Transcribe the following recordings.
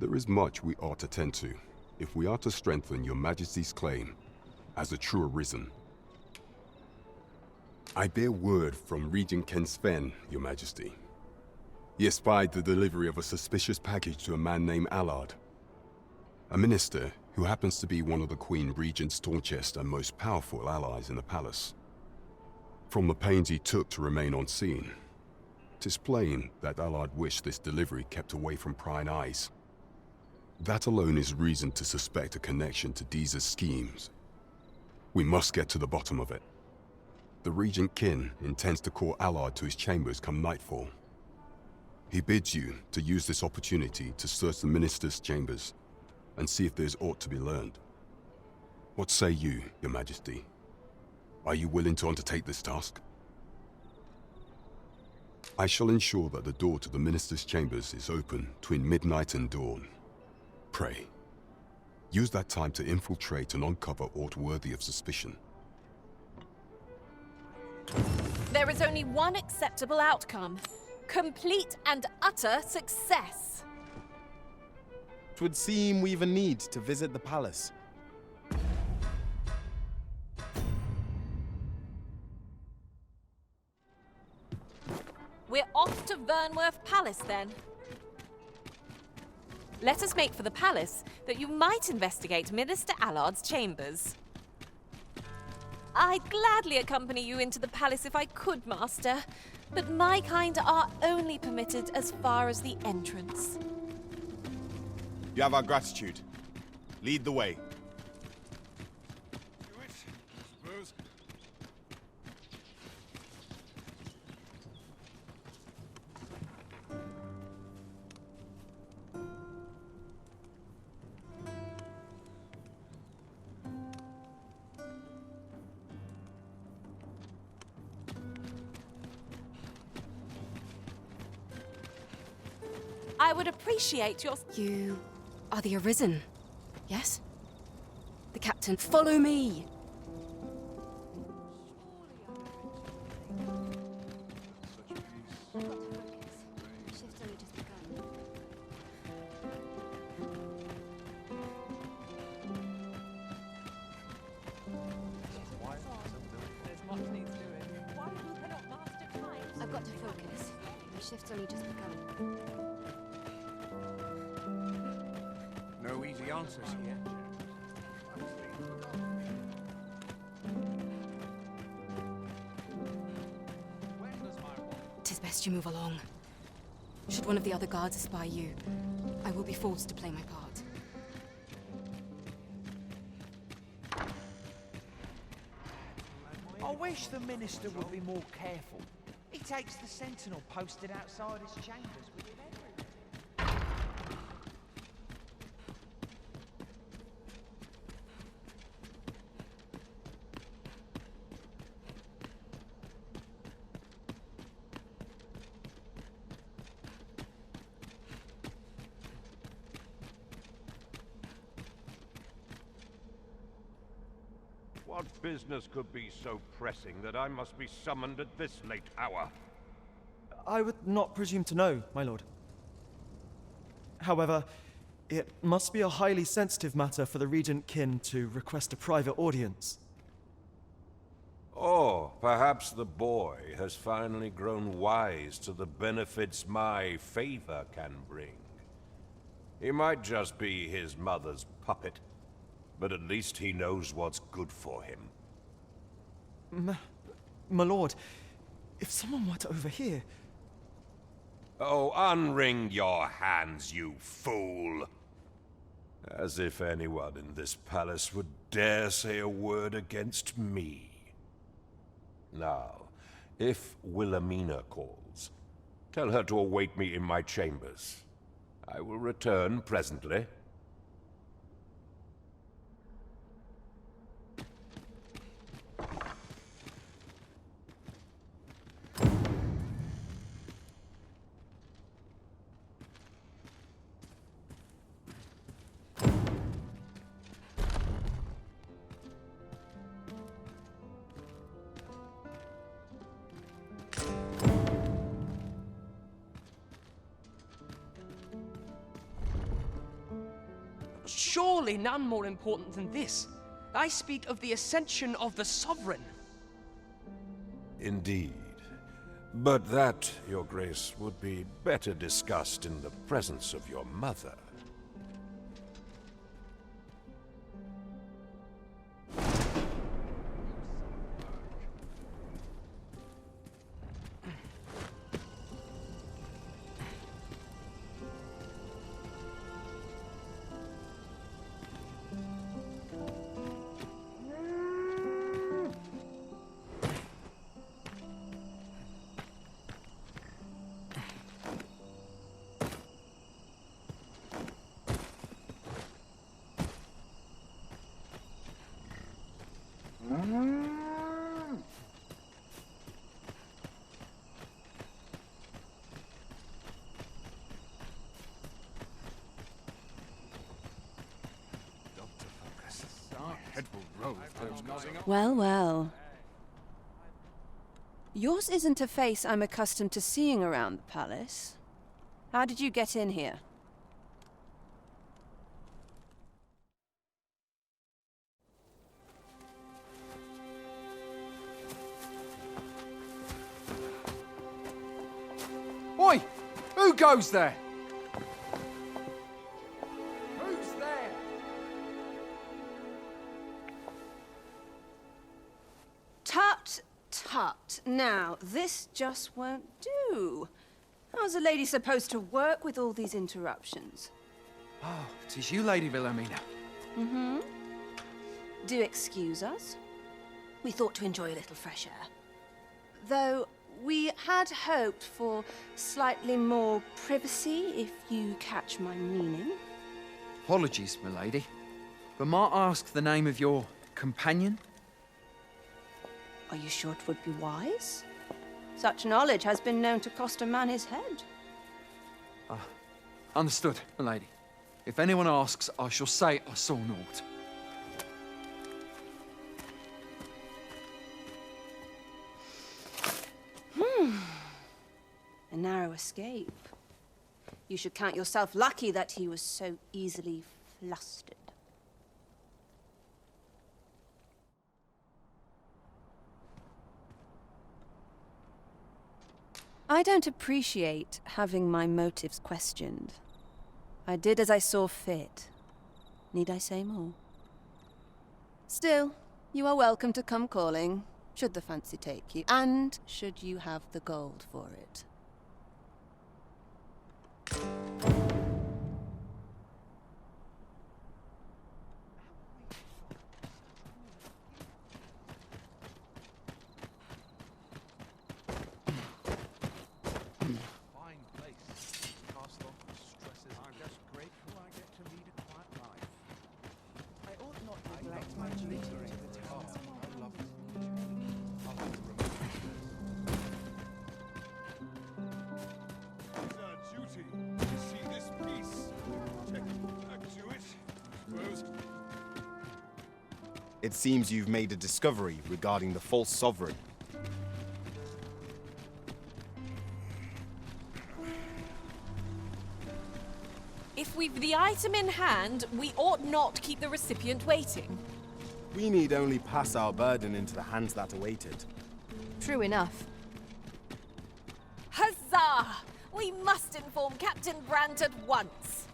There is much we ought to tend to, if we are to strengthen your Majesty's claim as a true Arisen. I bear word from Regent Ken Sven, your Majesty. He espied the delivery of a suspicious package to a man named Allard, a minister who happens to be one of the Queen Regent's staunchest and most powerful allies in the palace. From the pains he took to remain on scene, 'tis plain that Allard wished this delivery kept away from prying eyes. That alone is reason to suspect a connection to Deeza's schemes. We must get to the bottom of it. The Regent Kin intends to call Allard to his chambers come nightfall. He bids you to use this opportunity to search the minister's chambers and see if there's aught to be learned. What say you, your Majesty? Are you willing to undertake this task? I shall ensure that the door to the minister's chambers is open between midnight and dawn. Pray, use that time to infiltrate and uncover aught worthy of suspicion. There is only one acceptable outcome. Complete and utter success. 'Twould seem we even need to visit the palace. We're off to Vernworth Palace, then. Let us make for the palace, that you might investigate Minister Allard's chambers. I'd gladly accompany you into the palace if I could, Master, but my kind are only permitted as far as the entrance. You have our gratitude. Lead the way. Do it, I suppose. I would appreciate your... You are the Arisen, yes? The Captain, follow me! I've got to focus. My shift's only just begun. No easy answers here. Tis best you move along. Should one of the other guards espy you, I will be forced to play my part. I wish the Minister would be more careful. He takes the sentinel posted outside his chambers with him everywhere. What business could be so pressing that I must be summoned at this late hour? I would not presume to know, my lord. However, it must be a highly sensitive matter for the Regent Kin to request a private audience. Or perhaps the boy has finally grown wise to the benefits my favor can bring. He might just be his mother's puppet, but at least he knows what's good for him. My lord, if someone were to overhear... Oh, unwring your hands, you fool! As if anyone in this palace would dare say a word against me. Now, if Wilhelmina calls, tell her to await me in my chambers. I will return presently. surely none more important than this. I speak of the ascension of the Sovereign. Indeed. But that, Your Grace, would be better discussed in the presence of your mother. Well, well. Yours isn't a face I'm accustomed to seeing around the palace. How did you get in here? Oi! Who goes there? Who's there? Tut, tut. Now, this just won't do. How's a lady supposed to work with all these interruptions? Oh, 'tis you, Lady Wilhelmina. Mm-hmm. Do excuse us. We thought to enjoy a little fresh air. Though we had hoped for slightly more privacy, if you catch my meaning. Apologies, milady. But might I ask the name of your companion? Are you sure it would be wise? Such knowledge has been known to cost a man his head. Understood, milady. If anyone asks, I shall say I saw naught. A narrow escape. You should count yourself lucky that he was so easily flustered. I don't appreciate having my motives questioned. I did as I saw fit. Need I say more? Still, you are welcome to come calling, should the fancy take you, and should you have the gold for it. It seems you've made a discovery regarding the false sovereign. If we've the item in hand, we ought not keep the recipient waiting. We need only pass our burden into the hands that await it. True enough. Huzzah! We must inform Captin Brant at once.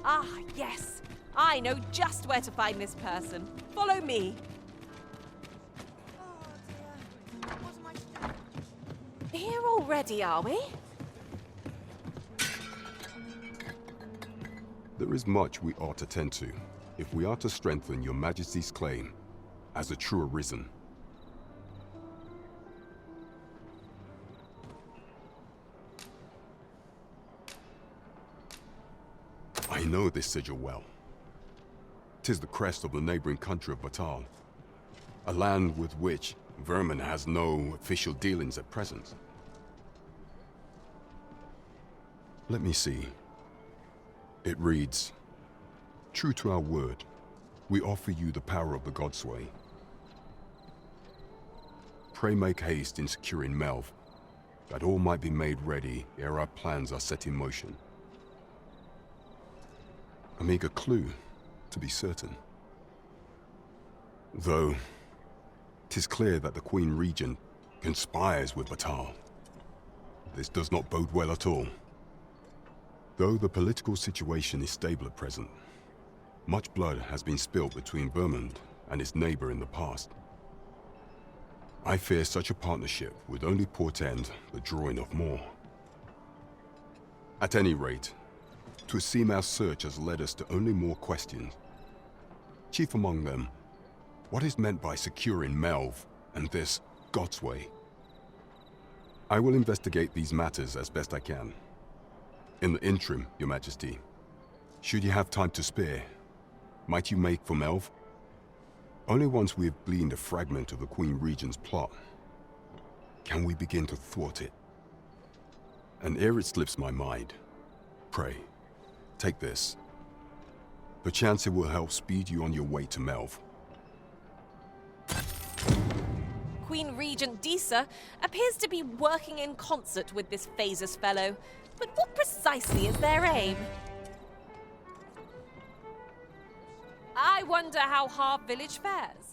Ah, yes. I know just where to find this person. Follow me. Here already, are we? There is much we ought to tend to, if we are to strengthen your Majesty's claim as a true arisen. I know this sigil well. 'Tis the crest of the neighboring country of Batal, a land with which Vermin has no official dealings at present. Let me see. It reads, "True to our word, we offer you the power of the Godsway. Pray make haste in securing Melv, that all might be made ready ere our plans are set in motion." a meager clue, to be certain. Though, 'tis clear that the Queen Regent conspires with Batal. This does not bode well at all. Though the political situation is stable at present, much blood has been spilled between Vermund and its neighbor in the past. I fear such a partnership would only portend the drawing of more. At any rate, 'twould seem our search has led us to only more questions. Chief among them, what is meant by securing Melve and this God's Way? I will investigate these matters as best I can. In the interim, Your Majesty, should you have time to spare, might you make for Melve? Only once we have gleaned a fragment of the Queen Regent's plot can we begin to thwart it. And ere it slips my mind, pray, take this. Perchance it will help speed you on your way to Melve. Queen Regent Disa appears to be working in concert with this Phasus fellow. But what precisely is their aim? I wonder how Harv Village fares.